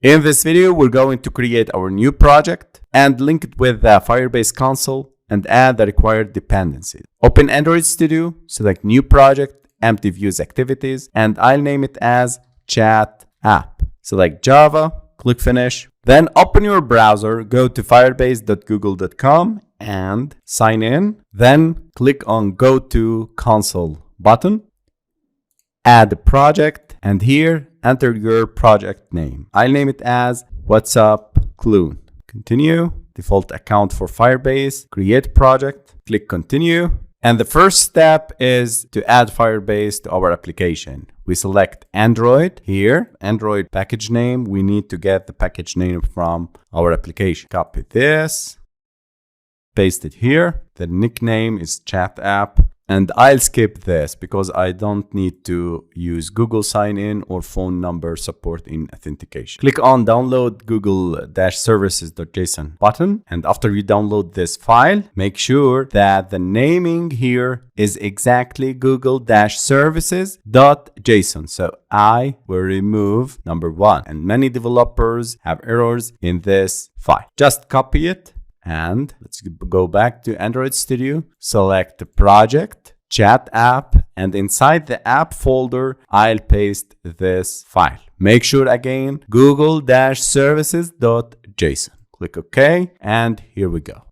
In this video, we're going to create our new project and link it with the Firebase console and add the required dependencies. Open Android Studio, select New Project, Empty Views Activities, and I'll name it as Chat App. Select Java, click Finish. Then open your browser, go to firebase.google.com and sign in. Then click on Go to Console button. Add a project, and here enter your project name. I'll name it as What's Up Clune. Continue. Default account for Firebase. Create project. Click Continue. And the first step is to add Firebase to our application. We select Android here, Android package name. We need to get the package name from our application. Copy this, paste it here. The nickname is Chat App. And I'll skip this because I don't need to use Google sign-in or phone number support in authentication. Click on download google-services.json button. And after you download this file, make sure that the naming here is exactly google-services.json. So I will remove number 1. And many developers have errors in this file. Just copy it. And let's go back to Android Studio, select the project, Chat App, and inside the app folder, I'll paste this file. Make sure again, google-services.json. Click OK, and here we go.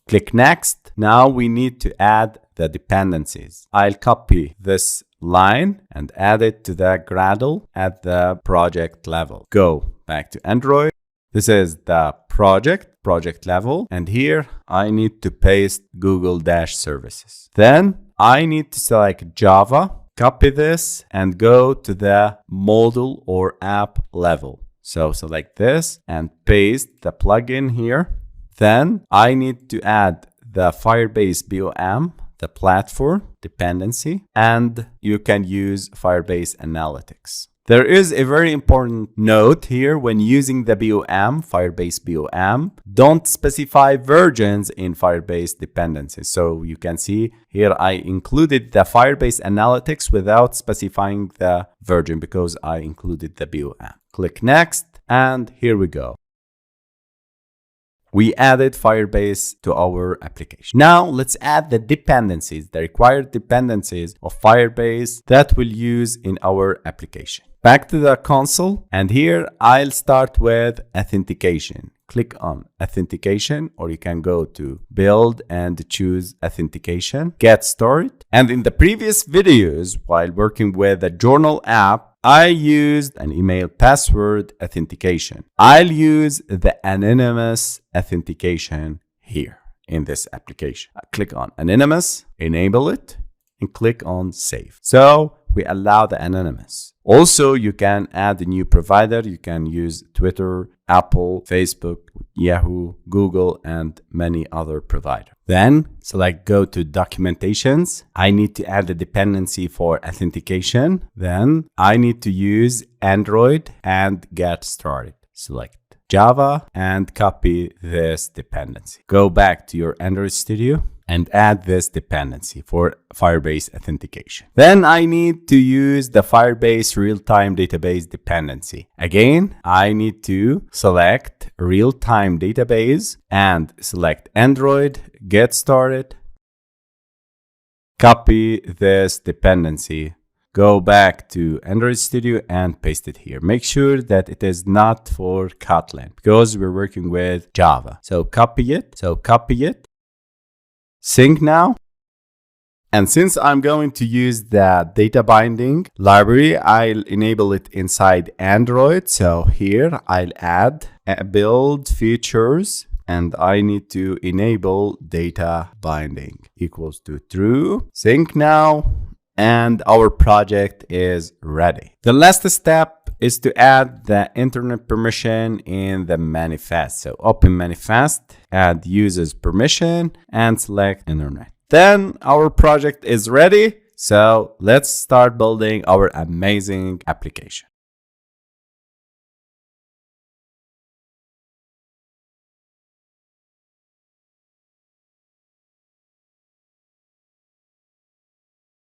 Click Next. Now we need to add the dependencies. I'll copy this line and add it to the Gradle at the project level. Go back to Android. This is the project level. And here I need to paste Google-services. Then I need to select Java, copy this and go to the module or app level. So select this and paste the plugin here. Then I need to add the Firebase BOM, the platform dependency, and you can use Firebase Analytics. There is a very important note here when using the BOM, Firebase BOM, don't specify versions in Firebase dependencies. So you can see here I included the Firebase Analytics without specifying the version because I included the BOM. Click Next, and here we go. We added Firebase to our application. Now let's add the dependencies, the required dependencies of Firebase that we'll use in our application. Back to the console, and here I'll start with authentication. Click on authentication, or you can go to build and choose authentication, get started. And in the previous videos, while working with the journal app, I used an email password authentication. I'll use the anonymous authentication here in this application. Click on anonymous, enable it, and click on save. So we allow the anonymous. Also, you can add a new provider. You can use Twitter, Apple, Facebook, Yahoo, Google, and many other providers. Then select go to documentations. I need to add a dependency for authentication. Then I need to use Android and get started. Select Java and copy this dependency. Go back to your Android Studio and add this dependency for Firebase authentication. Then I need to use the Firebase real-time database dependency. Again, I need to select real-time database and select Android, get started, copy this dependency, go back to Android Studio and paste it here. Make sure that it is not for Kotlin because we're working with Java. So copy it. Sync now. And since I'm going to use the data binding library, I'll enable it inside Android. So here I'll add build features and I need to enable data binding equals to true. Sync now. And our project is ready. The last step is to add the internet permission in the manifest. So open manifest, add users permission and select internet. Then our project is ready. So let's start building our amazing application.